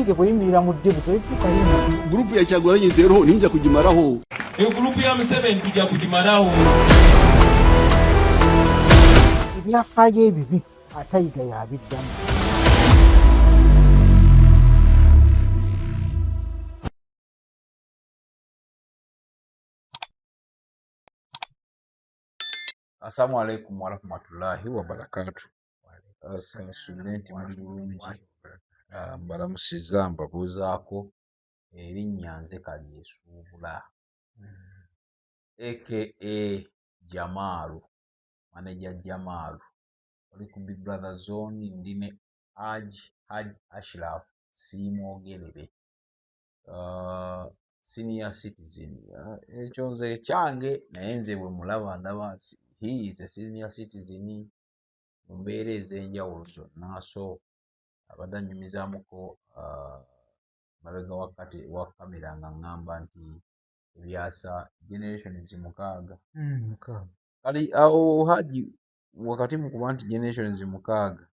nange bweyimirira mu ddebu tetuuka lino. Gurupu ya Kyagulanyi nzeero ninja kugimalaho. Gurupu ya Museveni tujja kugimalaho. Ebyafaayo ebibi atayiga yabiddamu. Assalamu alaikum warahmatullahi wabarakatuh. Kansumenti muli bulungi. Mbalamusiza mbabuuzaako erinnya nze Kalyesuubula aka Jamaalu, manager Jamaalu. Oli ku Big Brother Zone, ndine Haji Ashraf Simwogerere, senior citizen. Ekyo nze kyange naye nze bwe mulaba ndaba he is a senior citizen mu mbeera ez'enjawulo zonna. So abadde annyumizaamuko mabega wa kamera nga ŋŋamba nti ebyasa generations mukaaga. Kale awo Haji, wakati mu kuba nti generations mukaaga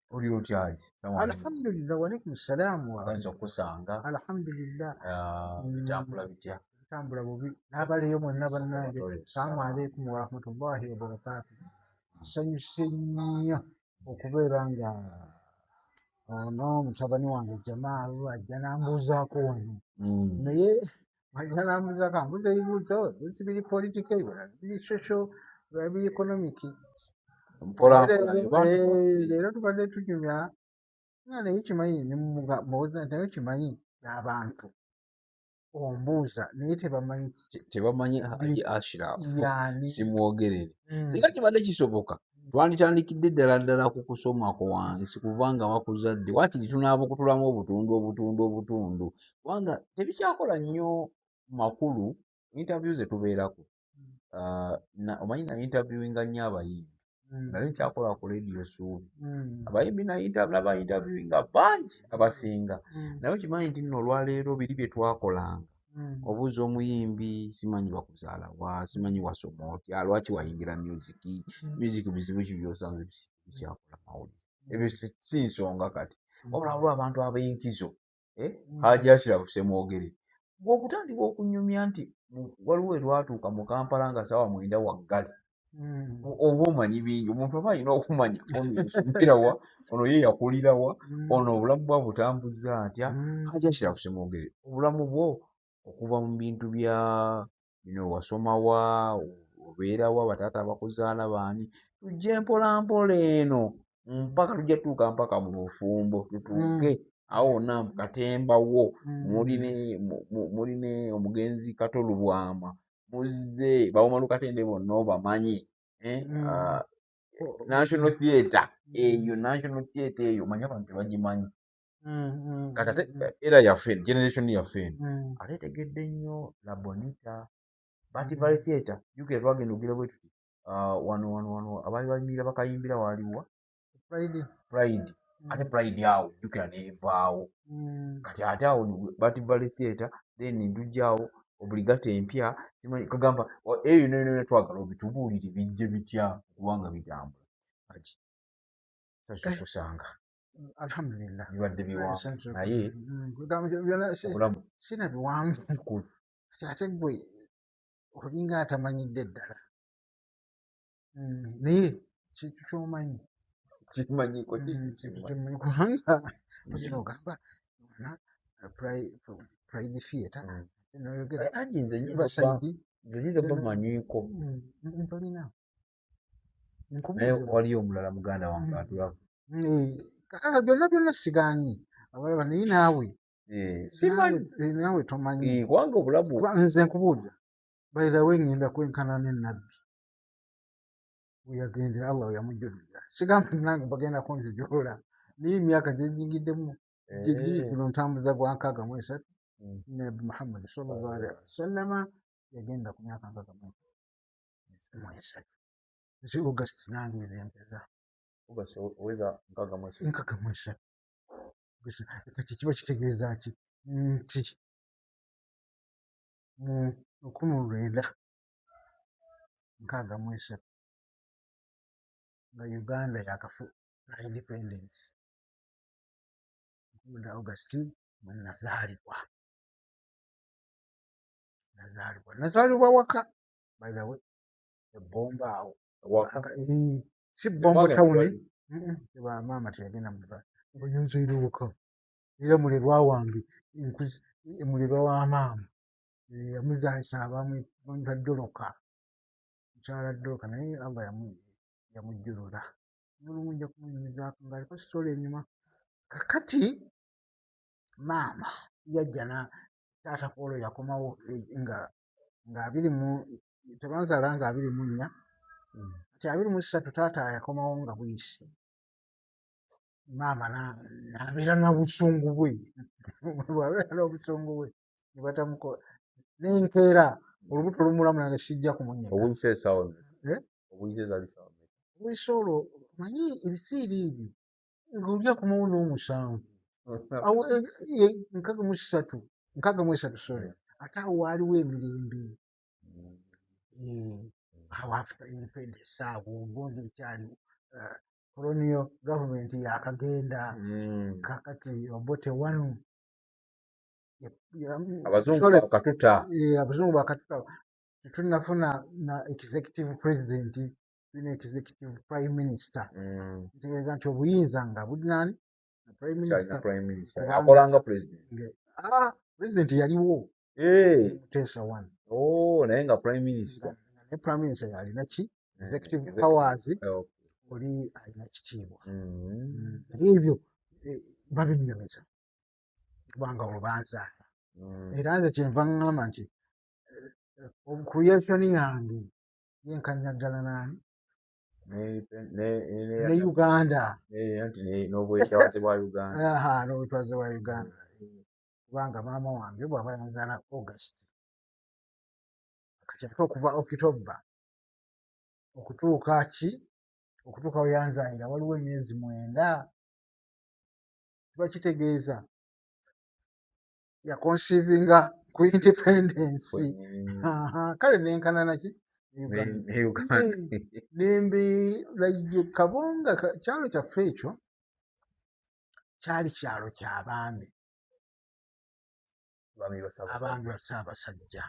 oli otya Haji? Alhamdulillah, walaikum salaam. Asanze okusanga. Alhamdulillah. Bitambula bitya? Bitambula bubi. N'abaleyo mwonna bannange, salaamu alaikum wa rahmatullahi wa barakatuh. Nsanyuse nnyo okubeera nga ono mutabani wange Jamaalu ajja n'ambuuzaako wano. Naye ajja n'ambuuzaako, ambuuza ebibuuzo biri political, ebirala biri social, ebirala biri economic. Leero tubadde tunyumya nga naye kimanyi naye kimanyi abantu ombuuza naye tebamanyi Haji Ashraf Simwogerere. Singa kibadde kisoboka twanditandikidde ddala ku kusomako wansi kuvanga bakuzadde waakiri tunaaba okutulamu obutundu kubanga tebikyakola nnyo makulu interview ze tubeerako. Omanyi na interviewinga nnyo abayimbi, nali nkyakola ku radio Suubi, abayimbi naba interviewinga bangi abasinga. Naye okimanyi nti nno olwaleero biri bye twakolanga, obuuza omuyimbi simanyi bakuzaala wa, simanyi wasoma otya, lwaki wayingira music bizibu ki by'osanze bikyakola mawulire. Ebyo si nsonga kati, wabula abantu ab'enkizo Haji Ashraf Simwogerere bw'okutandika okunyumya nti waliwo erwatuuka mu Kampala nga ssaawa 9 waggale, oba omanyi bingi. Omuntu aba alina okumanya ono yasomerawa, ono ye yakulirawa, ono obulamu bwa butambuza atya. Haji Ashraf Simwogerere, obulamu bwo okuva mu bintu bya bino, wasomawa, obeerawa, bataata abakuzaala baani, tujje mpolampola eno mpaka tujja tutuuka mpaka mu bufumbo, tutuuke awo wonna mu katembawo. Muline omugenzi Kato Lubwama, muzze Bawumalu Katende bonna obamanyi. National Theatre eyo omanyi abantu tebagimanyi. Kati ate era yaffe generation yaffe eno ate tegedde nnyo La Bonita, Bati Valley Theatre. Jjukira twagenda ogira bwe tuti wano abaali bayimirira bakayimbira waaliwa Pride. Ate Pride awo jjukira neevaawo. Kati ate awo Bati Valley Theatre, then ndujjaawo Obligate empya, simanyi kagamba eyo nene twagala obitubuulire bijje bitya kubanga bitambula. Haji sasa kusanga Alhamdulillah bibadde biwanvu naye obulamu sina biwanvu ate gwe olinga atamanyidde ddala, naye kintu ky'omanyi kimanyiko kimanyi kubanga ogamba Pride Theatre Haji nze nyinza bamanyiko ntolina naye waliyo omulala muganda wange atulaba byonna sigaanyi abalaba, naye naawe naawe tomanyi kubanga obulamu. Nze nkubuulira by the way, ngenda kwenkana n'ennabbi weyagendera, Allah yamujjulira. Sigamba nange bagenda kunzijoola, naye emyaka gye njigiddemu gyegiri kuno ntambuza gwa 63. Nabbi Muhammad sallallahu alaihi wasallam yagenda ku myaka 63. Nze August nange nze mpeza nkaka mu esatu. Kati kiba kitegeeza ki? Nti 1963 nga Uganda yakafu na independence. August mwe nazaalibwa waka by the way ebbomba awo si Bombo Town maama teyagenda mbanyanzaire waka era mulerwa wange mulerwa wa maama yamuzaalisa abamwita Doloka mukyala Doloka naye aba yamujjulula olumu nja kumunyumizaako ng'aliko sitole enyuma kakati maama yajja taata Polo yakomawo nga 20 tebanzaala nga 24 kati 23 taata yakomawo nga buyisi maama n'abeera na busungu bwe bw'abeera n'obusungu bwe ne batamukola n'enkeera olubuto lumulamu nange sijja kumunyega obuyise olwo manyi ebisiiri ebyo ng'oli akomawo n'omusanvu 63 sorry ate awo waaliwo emirembe awo after independence awo ogonga ekyaliwo colonial government yakagenda kakati Obote wanu abazungu bakatuta tetunafuna na executive president tulina executive prime minister ntegeeza nti obuyinza nga bulinaani prime minister akolanga president president yaliwo Mutesa wanu naye nga prime minister ne prime minister yalina ki executive powers oli alina kitiibwa ebyo babinyumiza kubanga olubanzaala era nze kyenva ŋŋamba nti creation yange yenkanya ddala naani ne Uganda n'obwetwaze bwa Uganda kubanga maama wange bw'aba yanzaala August kati ate okuva October okutuuka we yanzaalira waliwo emyezi 9 kiba kitegeeza yakonsiivinga ku independence kale nenkanana ki nembeera Kabonga kyalo kyaffe ekyo kyali kyalo ky'abaami abaami ba Ssaabasajja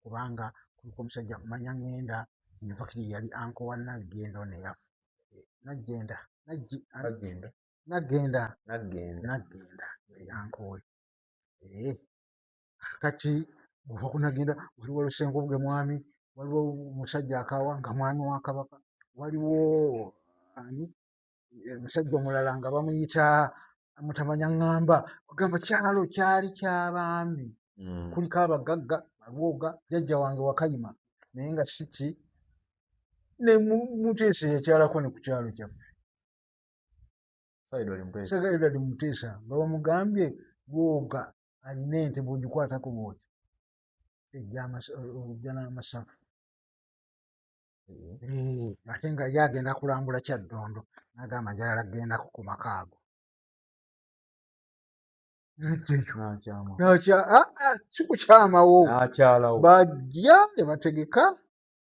kubanga kuliko omusajja kumanya ŋŋenda infakiri yali anko wa Naggenda ono eyafa Naggenda yali anko we kati bw'ova ku Naggenda waliwo Lusengubuge mwami waliwo omusajja akaawa nga mwami wa Kabaka waliwo omusajja omulala nga bamuyita mutamanya ŋŋamba kugamba kyalo kyali ky'abaami kuliko abagagga Balwoga jjajja wange Wakayima naye nga siki ne Muteesa yakyalako ne ku kyalo kyaffe Edward Muteesa nga bamugambye Lwoga alina ente bw'ogikwatako bw'oti ejja n'amasafu ate nga ye agenda kulambula Kyaddondo n'agamba njagala kugendako ku maka ago si kukyamawo bajja ne bategeka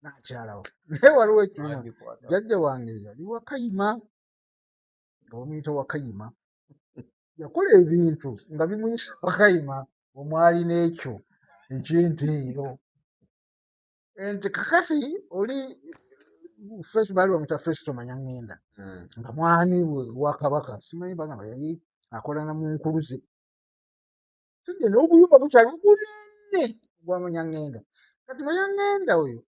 n'akyalawo naye waliwo ekimu jjajja wange yali Wakayima nga bamuyita Wakayima yakola ebintu nga bimuyisa Wakayima omwali n'ekyo eky'ente eyo ente kakati oli first baali bamuyita Festo Manyaŋŋenda nga mwami wa Kabaka simanyi bagamba yali akola na mu nkuluze sijja n'obuyumba bukyali bunene bwa Manyaŋŋenda kati Manyaŋŋenda oyo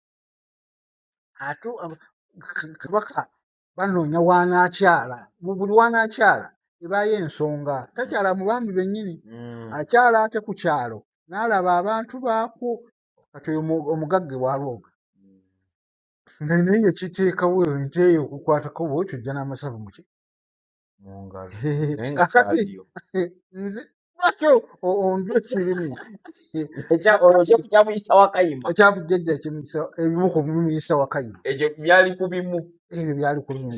Kabaka banoonya waanaakyala buli waanaakyala ebaayo ensonga takyala mu baami bennyini akyala ate ku kyalo n'alaba abantu baakwo kati oyo omugagge wa Lwoga naye yakiteekawo ente eyo okukwatako bw'otyo ojja n'amasavu muki nze lwakyo ondya ekirimi ekyamuyisa Wakayima ekyabujjajja ebimu ku bimuyisa Wakayima ekyo byali ku bimu ebyo byali ku bimu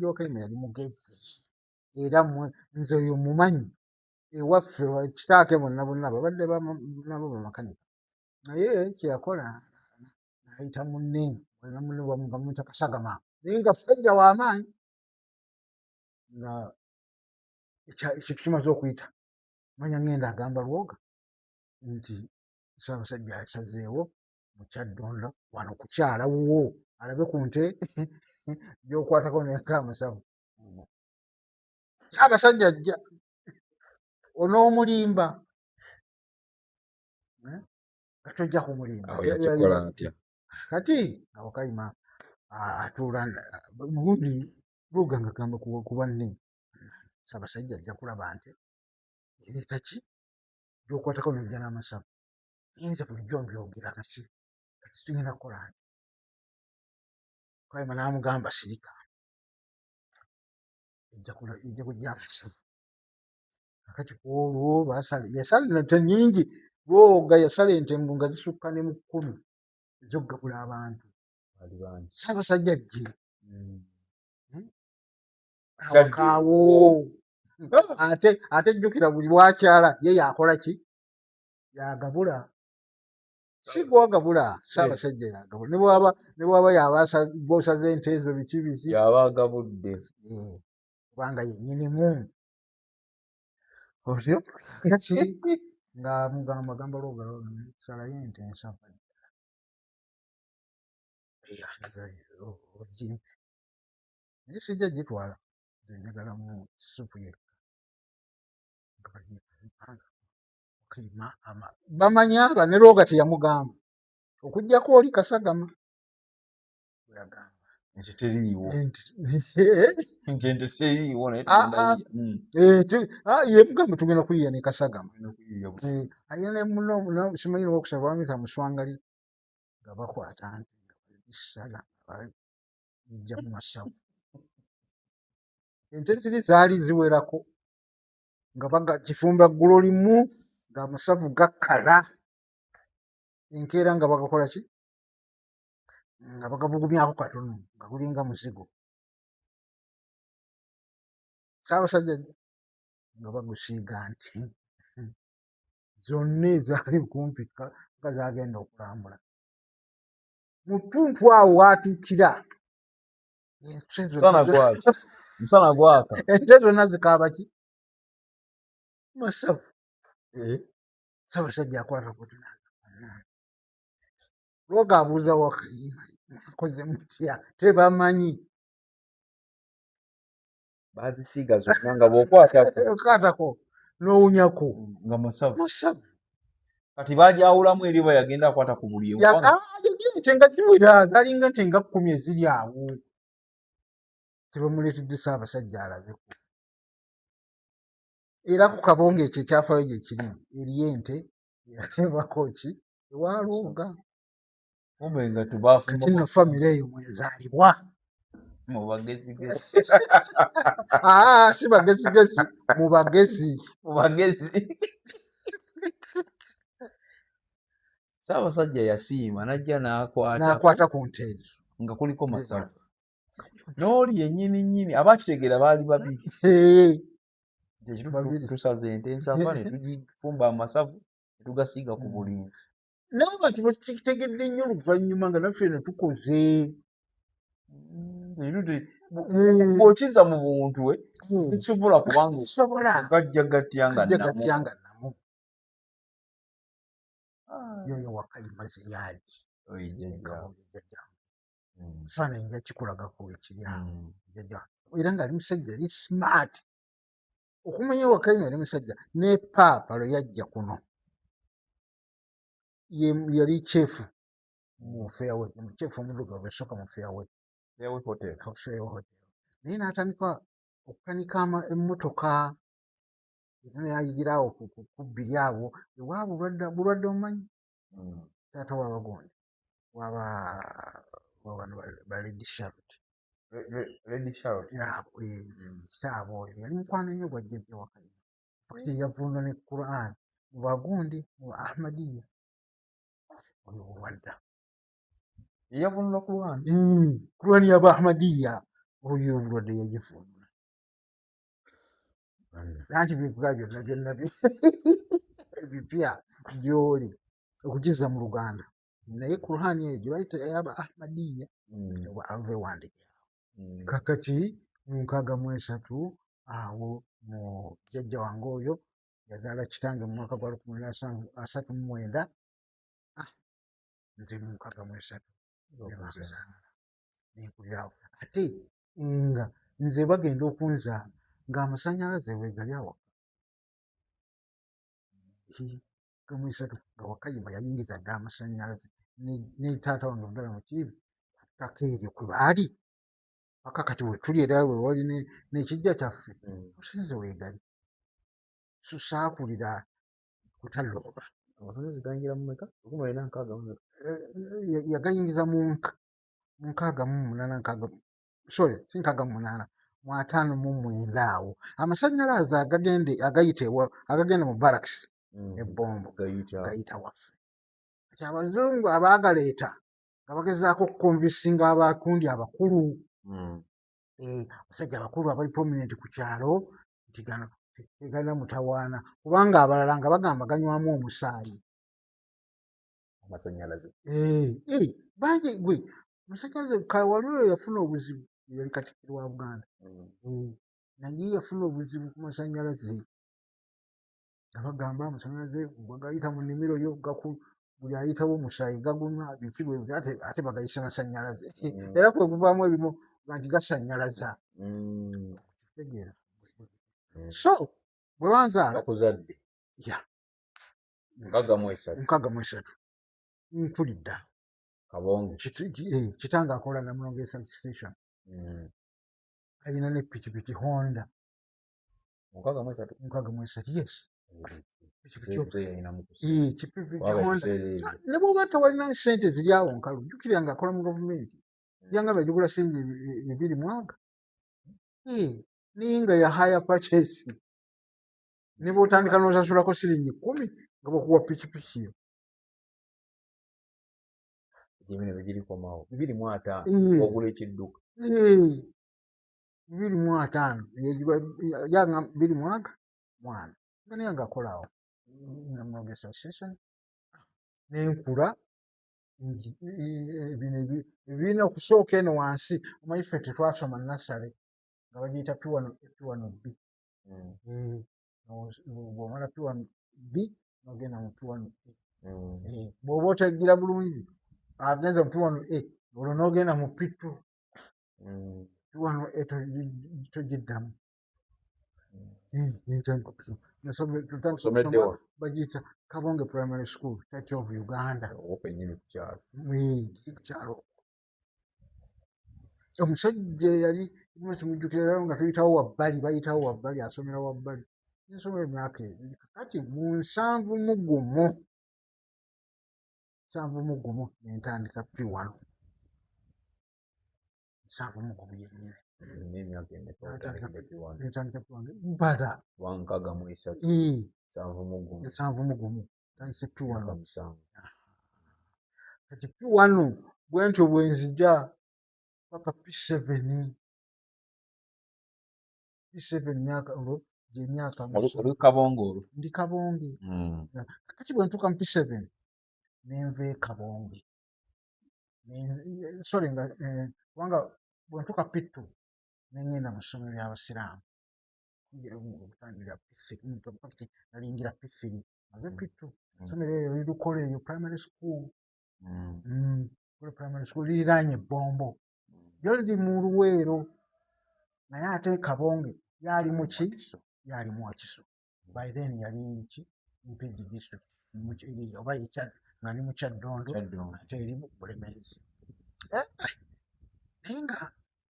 Wakayima yali mugezi era nze oyo mumanyi ewaffe kitaake bonna babadde nabo bamakanika naye kyeyakola n'ayita munne bamuyita Kasagama naye nga musajja w'amaanyi nga ekyo kimaze okuyita manya ngenda agamba Lwoga nti Ssaabasajja asazeewo mu Kyaddondo wano kukyala wuwo alabe ku nte by'okwatako n'ekamasavu. Ssaabasajja ajja onoomulimba nga tojja kumulimba. Awo yakikola atya? Kati awo Kayima atuula gundi Lwoga nga gamba ku banne Ssaabasajja ajja kulaba nte ereeta ki by'okwatako n'ojja n'amasavu. Nze bulijjo mbyogera kati tugenda kukola nti. Kayima n'amugamba sirika ejja kujja amasavu. Kakati olwo yasala ente nnyingi. Lwoga yasala ente nga zisukka ne mu 10 ez'okugabula abantu. Ssaabasajja ajje awakaawo ate jjukira buli bwakyala ye yakola ki? Yagabula. Si gwagabula, Ssaabasajja yagabula. Ne bwaba yaba b'osaze ente ezo biki yaba agabudde kubanga yennyinimu. Otyo ng'amugamba Lwoga salayo ente ensava naye sijja gitwala nze njagala mu supu yekka. Bamanya ne Lwoga teyamugamba okuggyako oli Kasagama yagamba nti teriiwo yemugamba tugenda kuyiya ne Kasagama ayina muno simanyi okusaba bamuyita Muswangali nga bakwata nti isala ijja mu masavu. Ente ziri zaali ziwerako nga kifumba ggulo limu ng'amasavu gakkala enkeera nga bagakola ki? Nga bagabugumyako katono nga gulinga muzigo. Ssaabasajja nga bagusiiga nti zonna ezaali kumpi nga zagenda okulambula. Mu ttuntu awo watuukira musana gwaka ente zonna zikaaba ki? Masavu. Ssaabasajja akwata ku Lwoga abuuza Wakayima akoze mutya? Tebamanyi. bazisiiga zonna nga bw'okwatako n'owunyako nga masavu. Kati baajawulamu eri bwe yagenda akwata ku buli ente nga ziwera zaalinga ente nga 10 eziri awo tebamuleetedde Ssaabasajja alabeko. Era ku kabonge ekyo ekyafaayo gye kiri eriyo ente yateebako ki ewa Lwoga. Kati nno famire eyo mwezaalibwa mu bagezigezi si bagezigezi mu bagezi. Ssaabasajja yasiima n'ajja n'akwata ku nte ezo nga kuliko masavu. N'oli yennyini abaakitegeera baali babiri. Tusaze ente ensava ne tugifumba amasavu ne tugasiiga ku bulimba. Naye abantu bakitegedde nnyo oluvannyuma nga naffe ne tukoze. Bw'okiza mu buntu tekisobola kubanga gajja gatyanga namu. Yoyo Wakayima ze yaali ekifaananyi nja kikulagako ekiri awo era nga ali musajja yali smart. Okumanya Wakayima yali musajja ne Paapa lwe yajja kuno yali kyefu mu Fairway, kyefu omuddugavu esooka mu Fairway Hotel. Naye n'atandika okukanika emmotoka naye ayigira awo ku bbiri awo ewaabwe bulwadde omumanyi taata waabagondi waba ba Lady Charlotte kitaabwe oyo yali mukwano nnyo gwa jjajja Wakayima. Fakati yavunda ne Quran mu bagundi mu Ahmadiyya oyo bulwadda yavunula Quran y'aba Ahmadiyya oyo obulwadde yagivunula. Anti bikuga byonna ebipya gy'oli okukiza mu Luganda naye Quran eyo gye bayita ey'aba Ahmadiyya ava ewandiika kakati mu 63 awo mu jjajja wange oyo yazaala kitange mu mwaka gwa 1939 nze mu 63 ne banzaala nenkulirawo ate nga nze bagenda okunzaala ng'amasanyalaze weegali awaka gamu3 nga Wakayima yayingiza dda amasanyalaze ne taata wange mudala Mukiibi ttaka eryo kwe baali paka kati wetuli era wewali n'ekijja kyaffe osinze weegali so saakulira kutalooba amasanyalaze gayingira mu meka okumwena nkaaga yagayingiza mu 68 sorry si 68 mu 59 awo amasanyalaze agagenda mu barracks ebbombo gayita waffe kati abazungu abaagaleeta nga bagezaako okukonvisinga abakundi abakulu abasajja abakulu abali prominent ku kyalo nti gano tegalina mutawaana kubanga abalala nga bagamba ganywamu omusaayi amasanyalaze bangi gwe amasanyalaze kawali oyo yafuna obuzibu yali Katikkiro wa Buganda naye yafuna obuzibu ku masanyalaze nga bagamba amasanyalaze bagayita mu nnimiro yo buli ayitawo omusaayi gagunywa biki bwe ate bagayisa masanyalaze era kwe kuvaamu ebimu banti gasanyalaza kitegeera so bwe wanzaala bakuzadde ya 63 nkulidda Kabonge kitange akola Namulonge station ayina ne pikipiki Honda 63 yes pikipiki Honda ne bw'oba tewalina ssente ziri awo nkalu jjukira nga akola mu gavumenti yanga bajugula siringi 2 mwaka naye nga ya haya purchase ne bw'otandika n'osasulako siringi 10 nga bakuwa pikipiki yo ebino bigirikomawo 25 ogula ekidduka 25 yanga 2 mwaka mwana nga naye nga akolaawo Namulonge station nenkula bino ebirina okusooka eno wansi omanyi ffe tetwasoma nasale nga bagiyita P1B bw'omala P1B nogenda mu P1A bw'oba otegira bulungi agenza mu P1A olwo n'ogenda mu P2 P1A togiddamu bagiyita Kabonge Primary School Church of Uganda openyini ku kyalo omusajja yali kimujjukira nga tuyitawo wabbali bayitawo wabbali asomera wabbali nsomera emyaka kati mu 71 nentandika P1 71 yennyini nentandika P1 mpala 71 tandise P1 kati P1 bwentyo bwenzija paka P7 myaka olwo gy'emyaka oli Kabonge olwo ndi Kabonge kati bwentuuka mu P7 nenva Kabonge sorry nga kubanga bwentuuka P2 nengenda mu ssomero ly'abasiraamu nalingira P3 maze P2 ssomero eyo lirukola eyo primary school liriraanye ebbombo lyo liri mu Luweero naye ate Kabonge yali mu ki yali mu Wakiso by then yali ki Mpigi district oba nga ni mu Kyaddondo ate eri mu Bulemeezi naye nga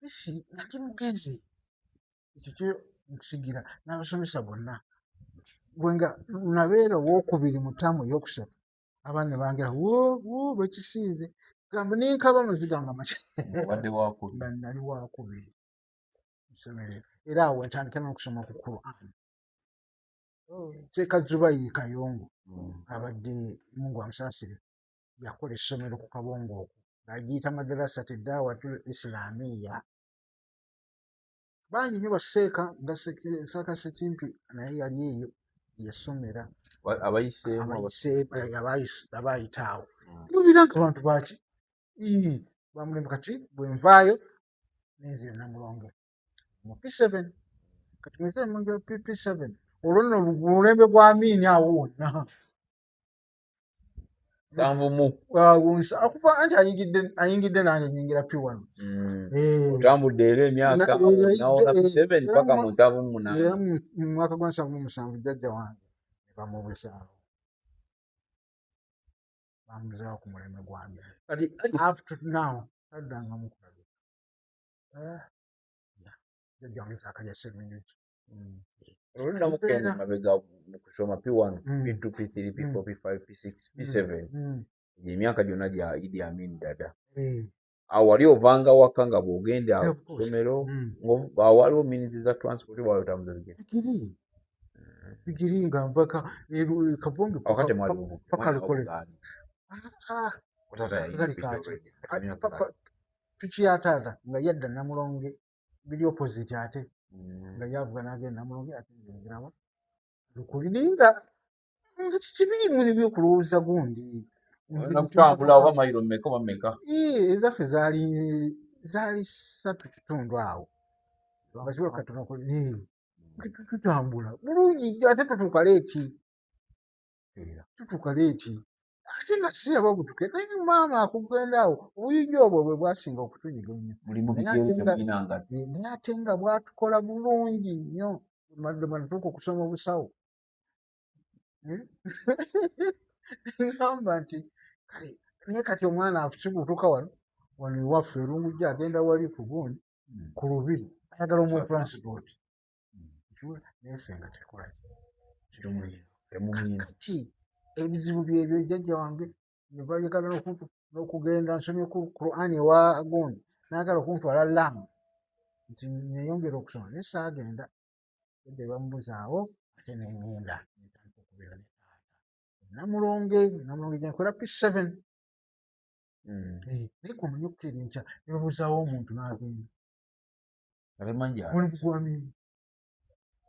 isi nali mugenzi ekyo kyo nkusigira n'abasomesa bonna bwenga nabeera owokubiri mu ttaamu eyokusatu abaana ne bangira bakisiize gamba nenkaba muziga nga nali wakubiri ssomero era awo entandika n'okusoma ku Quran Sheikh Zubair Kayongo abadde Mungu amusaasire yakola essomero ku Kabonge okwo ng'agiyita Madrasat Dawatul Islamiyya bangi nnyo basseeka nga Ssaaka Ssekimpi naye yali eyo yasomera abayita awo lubira nga bantu baki bamulembe kati bwenvaayo nenzira Namulonge mu P7 kati mwese munjo PP7 olwo omulembe gwa Amini awo wonna Sanvumu akufa anti ayingidde nange nyingira P1 otambudde era emyaka nawona P7 paka mu 7 era mu mwaka gwa 7 jjajja wange bamubuzaawo ku mulembe gwange up to now addanga mukulabika jjajja wange sakalya seminti olunda mukende mabega mu kusoma P1 P2 P3 P4 P5 P6 P7 emyaka gyonna gya Idi Amin dada awo wali ovanga waka nga bw'ogenda ku ssomero awo waliwo means za transport wali otambuza bigiri nga nvaka Kabonge paka Lukole piki ya taata nga yadda Namulonge biri opposite ate nga yavuga n'agenda Namulonge ate nzirawa Lukuli ninga kibiri mu byokulowooza gundi nakutambula oba mayiro mmeka oba mmeka ezaffe zaali 3 awo baziwa katono tutambula bulungi ate tutuuka leeti ate nga siyaba butuke naye maama akugenda awo obuyinja obwo bwe bwasinga okutunyiga ennyo naye ate nga bwatukola bulungi nnyo natuuka okusoma obusawo ngamba nti kale naye kati omwana afusibutuka wano ewaffe erungujja agenda wali ku gundi ku lubiri ayagala omu transport naye ffe nga tekola kati ebizibu byebyo jjajja wange nebayagala n'okugenda nsomye ku Quran ewa gundi nayagala okuntwala Lamu nti neyongera okusoma naye saagenda jjajja bamubuzaawo ate neŋŋenda netandika okubeera ne Namulonge gyenkola P7 naye kumanyi okukeera enkya nebabuzaawo omuntu n'agenda Amini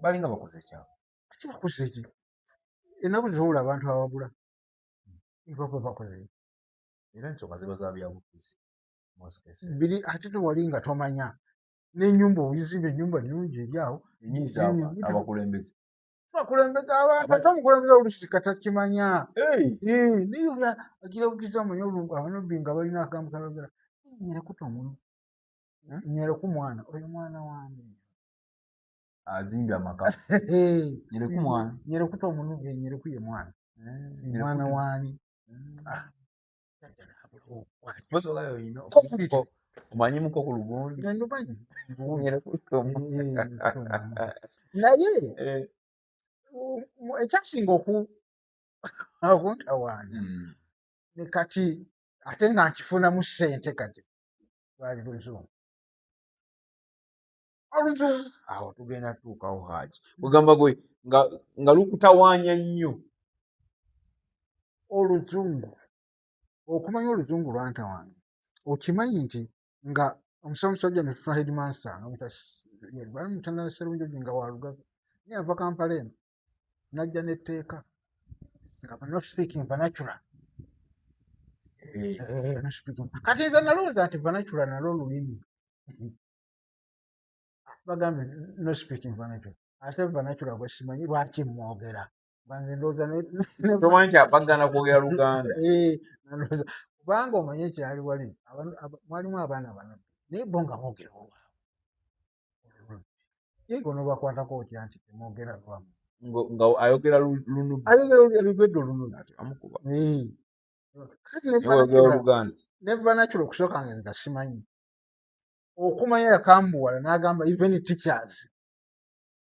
balinga bakoze kyabo ati bakoze ki ennaku zowula abantu ababula baba bakoze era ensonga ziba za byabufuzi biri ate tewali nga tomanya n'ennyumba obuyizimba ennyumba nnungi eri awo enyiza abakulembeze abantu ate omukulembeze oluusi katakimanya naye ola agira bugiza amanyi abanabbi nga balina akambu kabagera nyerekuta omunu nyereku mwana oyo mwana wange azimbye amaka nyerekuta omunu nyereku ye mwana mwana wani omanyi muko ku lugundi naye ekyasinga okuntawaanya ne kati ate nga nkifunamu ssente kati lwali luzungu awo tugenda tuukawo Haji kugamba gwe nga lukutawaanya nnyo oluzungu okumanya oluzungu lwantawaanya okimanyi nti nga omusamusajja nefuna headmaster bali mutandala Sserunjogi nga walugavu naye ava Kampala eno najja netteeka nga no speaking vernacular kati nze nalowooza nti vernacular nalwo lulimi bagambe no speaking vernacular ate vernacular gwe simanyi lwaki mwogera bange ndowooza tomanyi nti abagana kwogera Luganda kubanga omanye ekyali wali mwalimu abaana bano naye bo nga boogera olwamu ye gonobakwatako otya nti temwogera lwamu nga ayogera lunubi lugedde olunubi ne vernacular okusooka nga simanyi okumanya yakambuwala n'agamba even teachers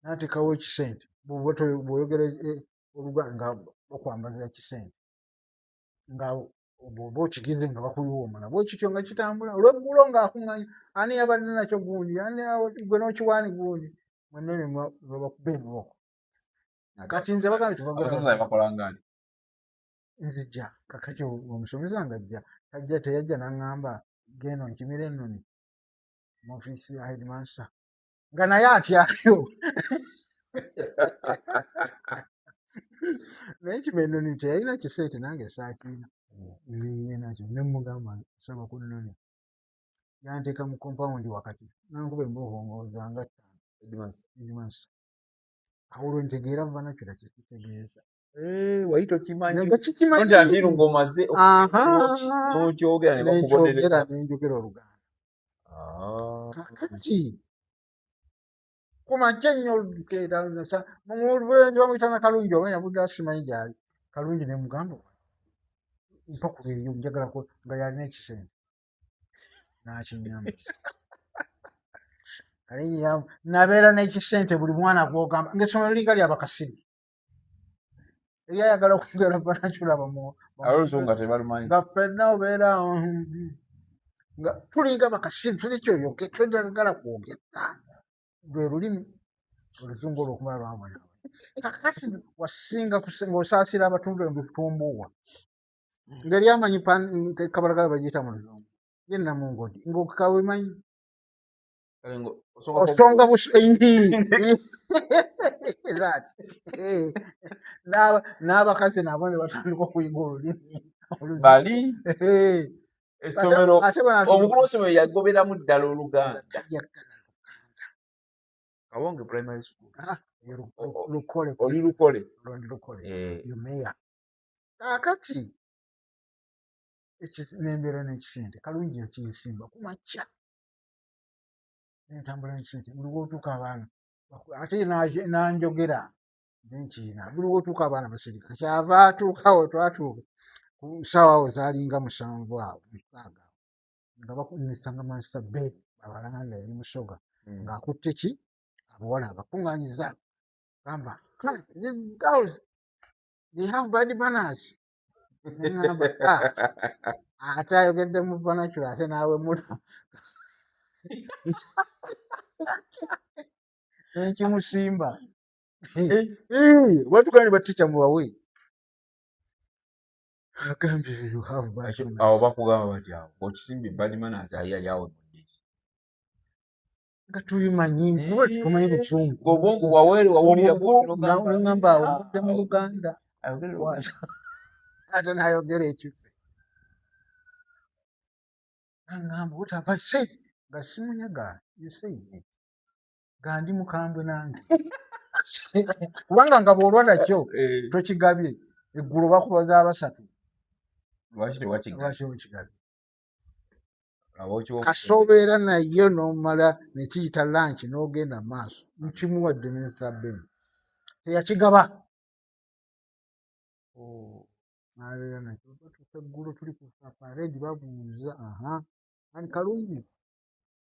n'ateekawo ekisente bw'oyogera Oluganda nga bakwambaza ekisente nga bw'oba okigize nga bakuyiwa bwe kityo nga kitambula olweggulo ng'akuŋŋanya ani yabadde nakyo gundi gwe n'okiwaani gundi mwenna ne bakuba emiboko kati nze bagambye bakolangani nzija kakati omusomesa nga ajja teyajja n'aŋŋamba genda nkimira ennoni mu ofiisi ya headmaster nga naye atyayo naye kima ennoni teyalina kiseete nange saakiina nakyo ne mugamba nsaba ku nnoni yanteeka mu compound wakati nankuba emboohongozanga Headmaster. Awo ntegeera Vernacular kitegeeza. Wali tokimanyi. Nagakikimanyi. Nonda ntiru ngomaze n'okyogera ne bakubonereza. Nenjogera Oluganda. Kakati kumakya nnyo Lukeera mubulenzi bamuyita na Kalungi oba yabudde simanyi gyali. Kalungi ne mugamba mpakula eyo njagala nga yalina ekisente n'akinyambaza. Nabeera n'ekisente buli mwana gw'ogamba ng'essomero liringa ly'abakasiru eryayagala okugera Vernacular Alonsonga tebalumanyi. nga ffenna obeera nga tulinga bakasiru tuli kyoyoge twagala kwogera lwe lulimi oluzungu olwokumala lwamanya. Kakati wasinga ng'osaasira abatundu ebitumbuuwa ngeri amanyi kabalagala bagiyita mu luzungu ye namungodi ng'okawemanyi osonga n'abakazi nabo ne batandika okuyiga olulimi bali essomero omukulu w'essomero yagoberamu ddala Oluganda. Kabonge primary school. Lukole. Oli Lukole. Yumeya. Kakati nembeera n'ekisente Kalungi yakiyisimba kumakya nentambula n'ekisente buli lwotuuka abaana ate nanjogera nkiina buli lwotuuka abaana basirika kyava atuukawo twatuuka ssaawa awo zaalinga 7 awo 6 nga bakunisanga Master Ben abalanda yali Musoga ng'akutte ki abawala abakuŋŋaanyiza gamba these girls they have bad manners. Neŋŋamba ate ayogedde mu Vernacular ate naawe mula nenkimusimba batuka ne batica mubawe agambye you have bad manners. Awo bakugamba bati awo okisimbye bad manners yali awo nga tubimanyi kuba tumanyi Luzungu obwongo wawulira neŋŋamba awo mudde mu Luganda ate n'ayogera ekife naŋŋamba what have I said nga simunyaga you said it nga ndi mukambwe nange kubanga nga bw'olwa nakyo tokigabye eggulu bakubaza abasatu lwaki tewakigabye kasobeera naye n'omala nekiyita lunch n'ogenda maaso nkimuwadde Mr. Ben teyakigaba nabeera nakyo batuuka eggulu tuli ku parade babuuza ani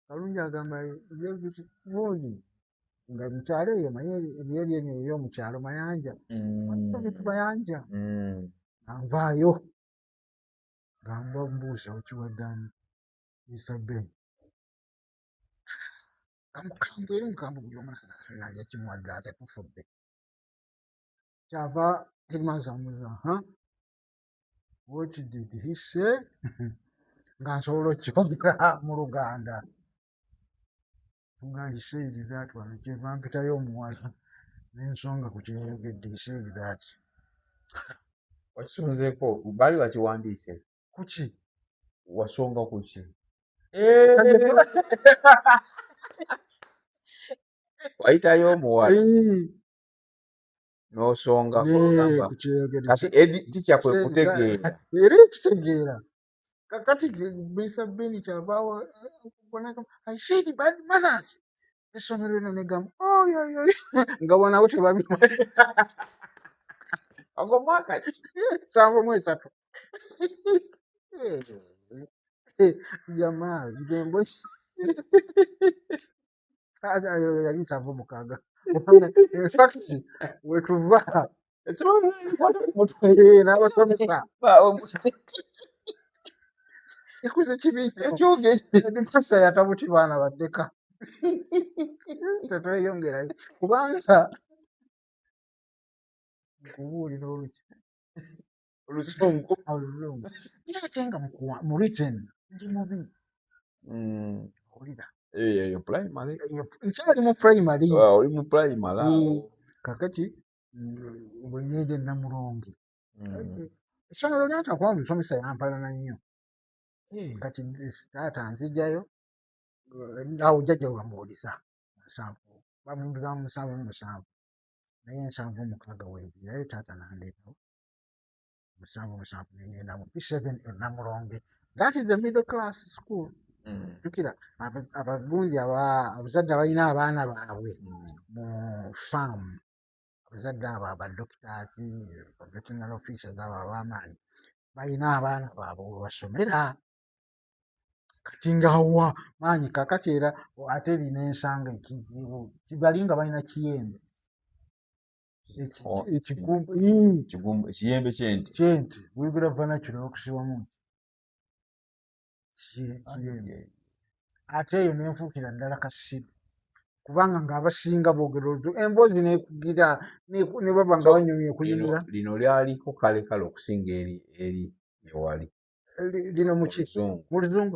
Kalungi agamba buundi nga mukyalo eyo manyi ebyeri ey'omukyalo mayanja bitu mayanja anvaayo gamba mbuuza okiwaddani Mr. Ben kamukambwe eri mukambwe buli omu nalya kimuwadde ate tufudde kyava Headmaster amubuuza what did he say nga nsobola okyogera mu Luganda nga he said that one kyeva mpitayo omuwala n'ensonga ku kyeyayogedde he said that wakisonzeeko baali bakiwandiise kuki wasonga kuki wayitayo omuwala n'osonga ku kyeyayogedde kati tikya kwe kutegeera era ekitegeera kakati Mr. Ben kyavaawo I said bad manners essomero eno negamba nga bonawo tebabimanyi ago mwaka ki 7 jamaa njembo yali 7 in fact wetuva n'abasomesa ekuze kibiina ekyogedde yatabuti baana baddeka tetweyongerayo kubanga nkubuulira oluzungu ate nga mu written ndi mubi owulira eyo primary nkyali mu primary oli mu primary kakati bwe ngenda e Namulonge essomero lyatakuba omusomesa yampalana nnyo kati taata nzijjayo awo jjajja we bamuwuliza bamubuza 7 naye 7 weempirayo taata nandeetawo 7 nengenda mu P7 e Namulonge. That is a middle class school. Jukira abagundi abazadde abalina abaana baabwe mu farm, abazadde abo abadoctors, veterinary officers abo ab'amaanyi balina abaana baabwe webasomera. Kati ngawa maanyi kakati era ate erina ensanga ekizibu kibali nga balina kiyembe ekiyembe kyente buyigula vanakino okusibamu kiyembe. Ate eyo nenfuukira ddala kasiru kubanga ng'abasinga boogera emboozi nekugira ne baba nga banyumye kulimira. Lino lyaliko kale okusinga eri ewali lino mu luzungu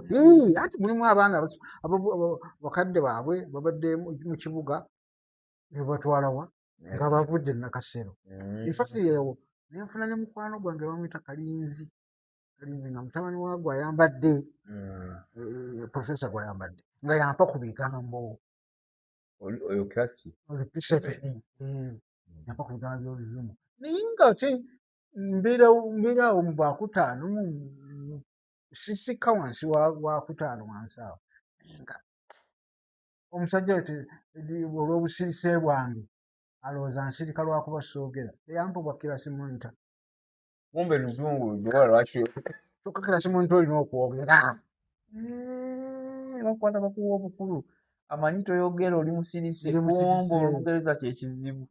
ati mulimu abaana bakadde baabwe babadde mu kibuga ne batwalawa nga bavudde Nakasero. Infactyewo nenfuna ne mukwano gwange bamwita Kalinzi nga mutabani wa Gwayambadde, Professor Gwayambadde nga yampa ku bigambo oyo klasi P7 yampa ku bigambo by'oluzungu naye nga mbeerawo mu Bwakutaano sisika wansi wa Kutaano wansi awo nga omusajja olw'obusirise bwange alowooza nsirika lwakuba soogera eyampa bwa kirasi monita. kumbe luzungu jowa lwaki kyokka kirasi monita olina okwogera bakwata bakuwa obukulu amanyi toyogera oli musirise kumbe Olungereza kyekizibu.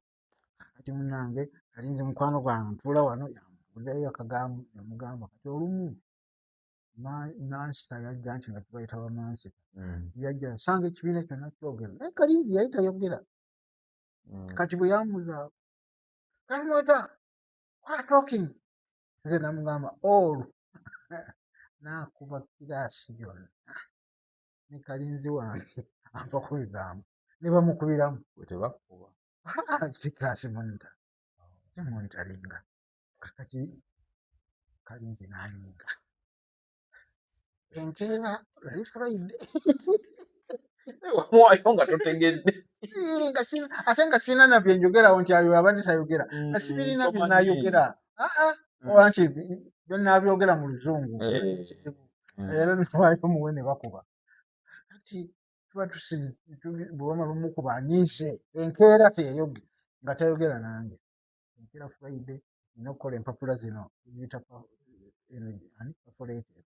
Kati munnange Kalinzi mukwano gwange ntuula wano yambuulirayo akagambo namugamba kati olumu Nansita yajja nti nga tubayita Bamansita yajja nsanga ekibiina kyonna kyogera naye Kalinzi yali tayogera. Kati bwe yamubuuza Kalimota talking nze namugamba olu nakuba kiraasi yonna ne Kalinzi wange ampa ku bigambo ne bamukubiramu tebakuba si kiraasi monita kimonitalinga. Kakati Kalinzi n'anyiga enkeera yali Friday wamwayo nga totegedde ate nga sirina na bye njogerawo nti ayo abadde tayogera nga sibirina bye naayogera anti bye naabyogera mu luzungu era nifaayo muwe ne bakuba. Kati tuba bwebamala omukuba anyiise enkeera teyayoge nga tayogera nange. Enkeera Friday nina okukola empapula zino ziyita perforated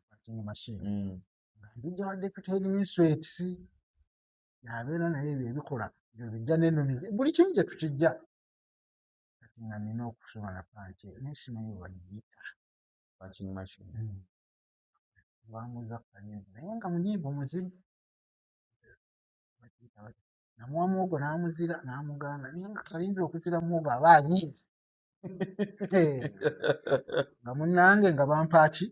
faxing machine nga njijja wa deputy administrates yabeera naye ebyo ebikola bijja nenoni buli kimu gye tukijja. Kati nga nina okusoma na panki nesimanyi webagiyita faxing machine bamuuza Kalinzi naye nga munyiivu muzibu namuwa muwogo n'amuzira n'amuganda naye nga Kalinzi okuzira muwogo aba anyiizi nga munnange nga bampaaki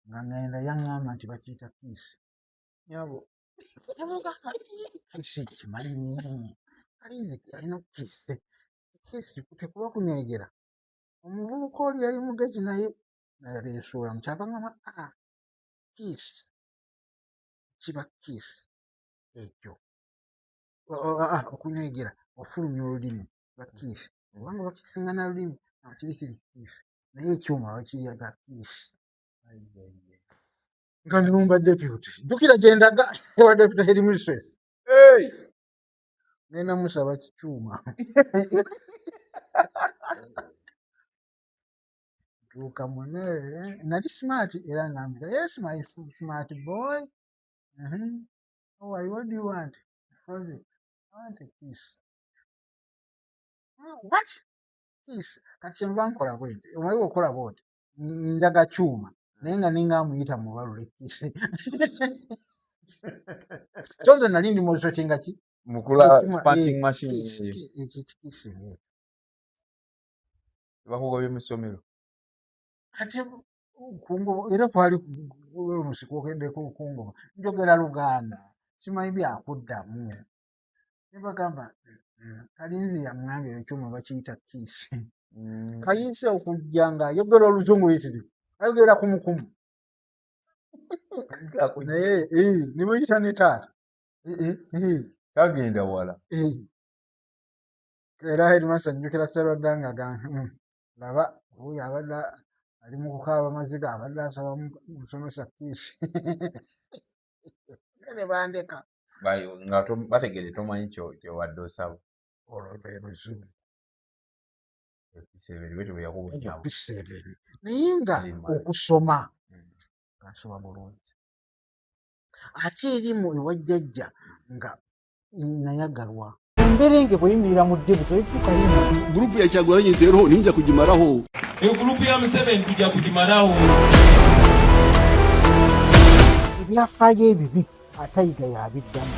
nga ngenda yaŋŋamba nti bakiyita kiisi nyabo kiisi kimanyi Kalinzi alina kiisi tekuba kunywegera. Omuvubuka oli yali mugezi naye naleesuula mukyava ngamba kiisi kiba kiisi ekyo okunywegera ofulumya olulimi bakiisi obanga bakisingana lulimi kiri kiisi naye ekyuma bakiryaga kiisi nga nnumba deputy jjukira gye ndaga ewa deputy administrator nenda musaba kikyuma tuuka mune nali smart era ngambira yes my smart boy what do you want? I want a kiss. What? Kiss. Kati kyenva nkola bwenti omanyi bwokola bwoti njaga kyuma naye nga ninga amuyita mubalule kiisi kyonze nali ndi musotinga ki mukula punching machine kiisi bakugobye mu ssomero ate era kwali olusiko ogenddeko okungoba njogera Luganda simanyi byakuddamu ne bagamba Kalinzi yamugambye ekyuma bakiyita kiisi. Kayinza okujja ng'ayogera oluzungu yitirivu ayogera kumukumu naye ne muyita ne taata Kagenda wala. Era headmaster njukira Sserwadda nga laba oyo abadde ali mu kukaaba maziga abadde asaba musomesa kiisi ne bandeka Nga bategere tomanyi kyobadde osaba. olwo lwe luzibu P7 naye nga okusoma asoma bulungi ate erimu ewa jjajja nga nayagalwa emberenge bweyimirira mu ddebu tefuukayo Grupu ya Kyagulanyi nti eroho ninja kugimaraho. Gurupu ya Museveni tujja kugimalawo. ebyafaayo ebibi atayiga yabiddamu